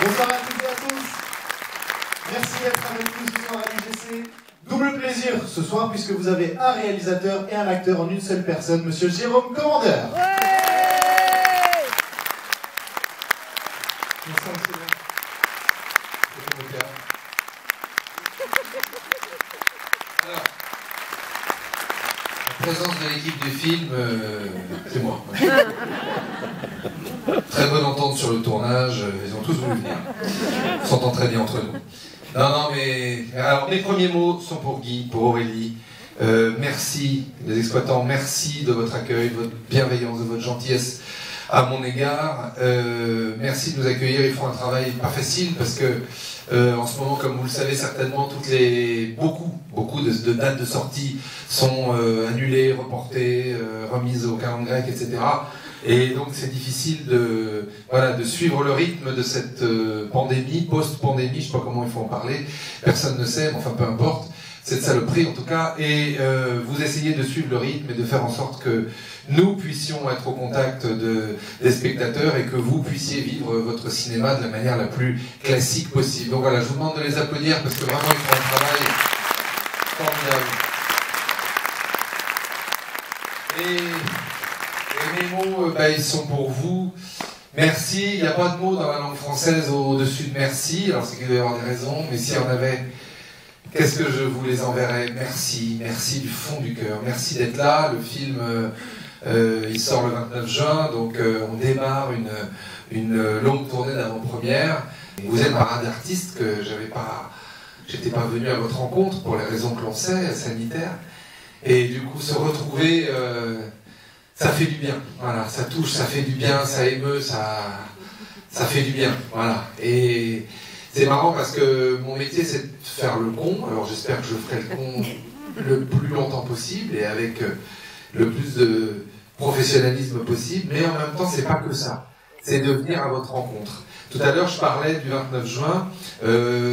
Bonsoir à toutes et à tous. Merci d'être avec nous ce soir à l'UGC. Double plaisir ce soir puisque vous avez un réalisateur et un acteur en une seule personne, Monsieur Jérôme Commandeur. Bonsoir, monsieur. Alors, la présence de l'équipe du film, c'est moi. Très bonne entente sur le tournage, ils ont tous voulu venir. On s'entend très bien entre nous. Non, mais... Alors, mes premiers mots sont pour Guy, pour Aurélie. Merci, les exploitants, merci de votre accueil, de votre bienveillance, de votre gentillesse à mon égard. Merci de nous accueillir, ils font un travail pas facile parce que en ce moment, comme vous le savez certainement, beaucoup de dates de sortie sont annulées, reportées, remises au calendrier grec, etc. Et donc c'est difficile de suivre le rythme de cette pandémie, post-pandémie, je sais pas comment il faut en parler, personne ne sait, mais enfin peu importe, cette saloperie en tout cas, et vous essayez de suivre le rythme et de faire en sorte que nous puissions être au contact des spectateurs et que vous puissiez vivre votre cinéma de la manière la plus classique possible. Donc voilà, je vous demande de les applaudir parce que vraiment ils font un travail formidable. Et mes mots, ils sont pour vous. Merci, il n'y a pas de mot dans la langue française au-dessus de merci, alors c'est qu'il doit y avoir des raisons, mais s'il y en avait, qu'est-ce que je vous les enverrais? Merci, merci du fond du cœur, merci d'être là. Le film, il sort le 29 juin, donc on démarre une longue tournée d'avant-première. Vous êtes un d'artiste que j'étais pas venu à votre rencontre pour les raisons que l'on sait, sanitaires, et du coup se retrouver... ça fait du bien, voilà, ça touche, ça fait du bien, ça émeut, ça fait du bien, voilà. Et c'est marrant parce que mon métier c'est de faire le con, alors j'espère que je ferai le con le plus longtemps possible et avec le plus de professionnalisme possible, mais en même temps c'est pas que ça, c'est de venir à votre rencontre. Tout à l'heure je parlais du 29 juin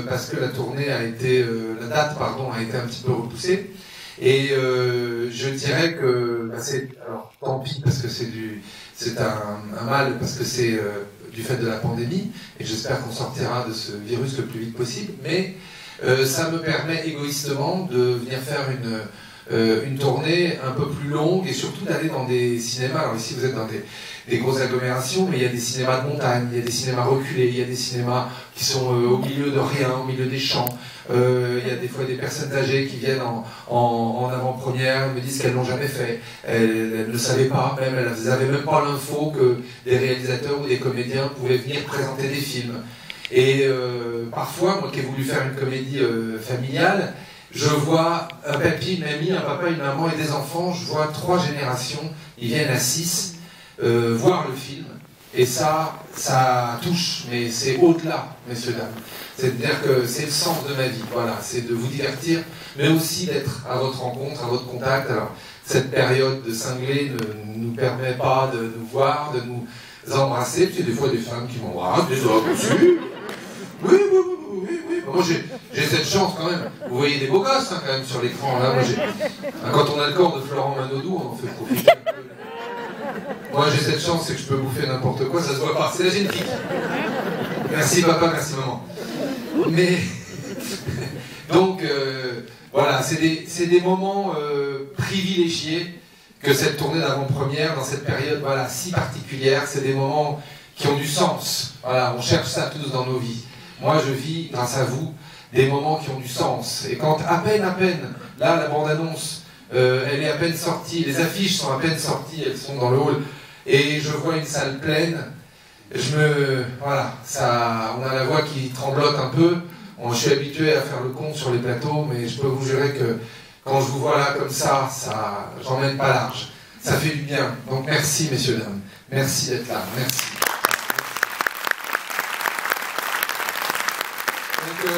parce que la date a été un petit peu repoussée. Et je dirais que alors tant pis parce que c'est un mal parce que c'est du fait de la pandémie et j'espère qu'on sortira de ce virus le plus vite possible, mais ça me permet égoïstement de venir faire une tournée un peu plus longue et surtout d'aller dans des cinémas. Alors ici vous êtes dans des grosses agglomérations, mais il y a des cinémas de montagne, il y a des cinémas reculés, il y a des cinémas qui sont au milieu de rien, au milieu des champs. Il y a des fois des personnes âgées qui viennent en avant-première, me disent qu'elles l'ont jamais fait. Elles ne savaient pas, même elles n'avaient même pas l'info que des réalisateurs ou des comédiens pouvaient venir présenter des films. Et parfois, moi qui ai voulu faire une comédie familiale, je vois un papy, une mamie, un papa, une maman et des enfants, je vois 3 générations, ils viennent à 6 voir le film. Et ça touche, mais c'est au-delà, messieurs, dames. C'est-à-dire que c'est le sens de ma vie, voilà, c'est de vous divertir, mais aussi d'être à votre rencontre, à votre contact. Alors, cette période de cinglé ne nous permet pas de nous voir, de nous embrasser, puis il y a des fois des femmes qui m'embrassent, des hommes aussi. Oui. Moi, j'ai cette chance quand même. Vous voyez des beaux gosses, hein, quand même, sur l'écran, là. Moi, quand on a le corps de Florent Manodou, on en fait profiter un peu. Moi j'ai cette chance, c'est que je peux bouffer n'importe quoi, ça se voit pas, c'est la génétique. Merci papa, merci maman. Mais donc voilà, c'est des moments privilégiés que cette tournée d'avant-première, dans cette période si particulière, c'est des moments qui ont du sens. Voilà, on cherche ça tous dans nos vies. Moi je vis, grâce à vous, des moments qui ont du sens. Et quand à peine, là la bande-annonce, elle est à peine sortie, les affiches sont à peine sorties, elles sont dans le hall, et je vois une salle pleine, on a la voix qui tremblote un peu, je suis habitué à faire le con sur les plateaux, mais je peux vous jurer que quand je vous vois là comme ça, j'emmène pas large, ça fait du bien, donc merci messieurs, dames, merci d'être là, merci. Donc,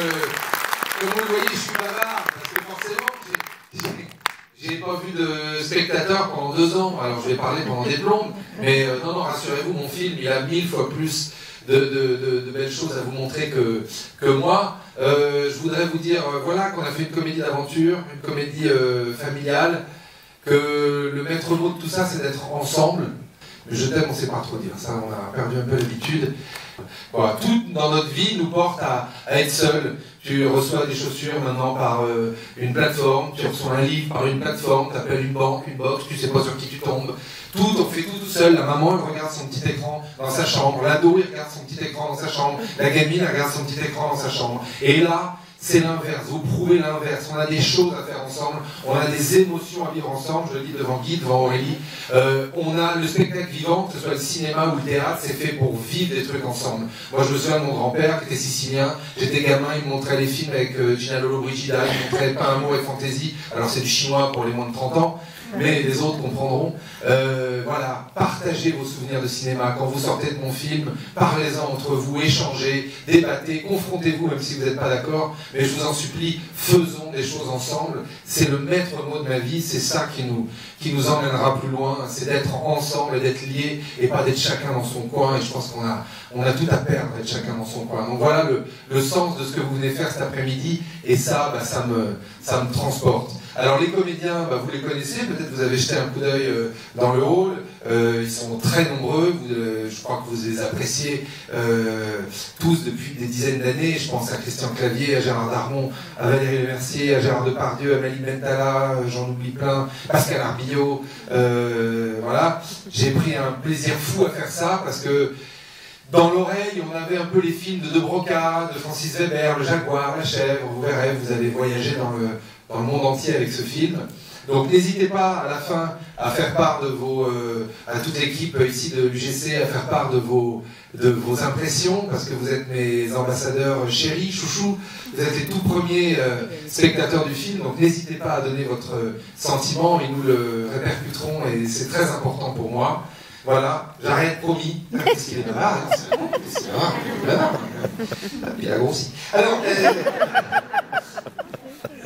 comme vous le voyez, je suis bavard, parce que forcément, j'ai pas vu de spectateurs pendant 2 ans, alors je vais parler pendant des plombes, mais non, rassurez-vous, mon film, il a 1000 fois plus de belles choses à vous montrer que moi. Je voudrais vous dire, qu'on a fait une comédie d'aventure, une comédie familiale, que le maître mot de tout ça, c'est d'être ensemble, Mais je t'aime, on ne sait pas trop dire. Ça, on a perdu un peu l'habitude. Voilà, tout dans notre vie nous porte à être seul. Tu reçois des chaussures maintenant par une plateforme, tu reçois un livre par une plateforme, tu appelles une banque, une box, tu sais pas sur qui tu tombes. Tout, on fait tout seul. La maman, elle regarde son petit écran dans sa chambre. L'ado, il regarde son petit écran dans sa chambre. La gamine, elle regarde son petit écran dans sa chambre. Et là, c'est l'inverse. Vous prouvez l'inverse. On a des choses à faire ensemble. On a des émotions à vivre ensemble. Je le dis devant Guy, devant Aurélie. On a le spectacle vivant, que ce soit le cinéma ou le théâtre, c'est fait pour vivre des trucs ensemble. Moi, je me souviens de mon grand-père qui était sicilien. J'étais gamin, il me montrait les films avec Gina Lollobrigida. Il me montrait Pas un mot et Fantaisie. Alors, c'est du chinois pour les moins de 30 ans. Mais les autres comprendront. Voilà, partagez vos souvenirs de cinéma. Quand vous sortez de mon film, parlez-en entre vous, échangez, débattez, confrontez-vous, même si vous n'êtes pas d'accord. Mais je vous en supplie, faisons des choses ensemble. C'est le maître mot de ma vie, c'est ça qui nous emmènera plus loin. C'est d'être ensemble et d'être liés, et pas d'être chacun dans son coin. Et je pense qu'on a tout à perdre d'être chacun dans son coin. Donc voilà le sens de ce que vous venez faire cet après-midi. Et ça, ça me transporte. Alors les comédiens, vous les connaissez, peut-être vous avez jeté un coup d'œil dans le hall, ils sont très nombreux, je crois que vous les appréciez tous depuis des dizaines d'années. Je pense à Christian Clavier, à Gérard Darmon, à Valérie Lemercier, à Gérard Depardieu, à Mali Bentala, j'en oublie plein, Pascal Arbillot, voilà. J'ai pris un plaisir fou à faire ça parce que dans l'oreille, on avait un peu les films de Broca, de Francis Weber, Le Jaguar, La Chèvre, vous verrez, vous allez voyager dans le monde entier avec ce film. Donc n'hésitez pas à la fin à faire part de à toute l'équipe ici de l'UGC, à faire part de vos impressions, parce que vous êtes mes ambassadeurs chéris, chouchous, vous êtes les tout premiers spectateurs du film, donc n'hésitez pas à donner votre sentiment, et nous le répercuterons, et c'est très important pour moi. Voilà, j'arrête, promis. Qu'est-ce qu'il est bavard, hein, c'est bavard, il a grossi. Alors,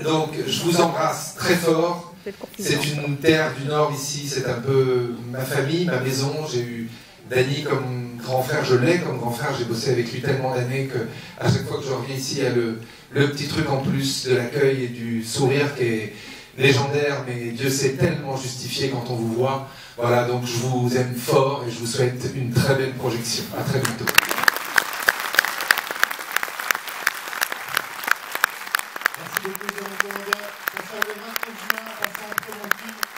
donc, je vous embrasse très fort. C'est une terre du Nord ici, c'est un peu ma famille, ma maison. J'ai eu Dany comme grand frère, je l'ai comme grand frère. J'ai bossé avec lui tellement d'années que à chaque fois que je reviens ici, il y a le petit truc en plus de l'accueil et du sourire qui est légendaire, mais Dieu sait tellement justifié quand on vous voit. Voilà, donc je vous aime fort et je vous souhaite une très belle projection. À très bientôt. Merci beaucoup, Jérôme Commandeur. On se retrouve le 29 juin, passez un très bon film.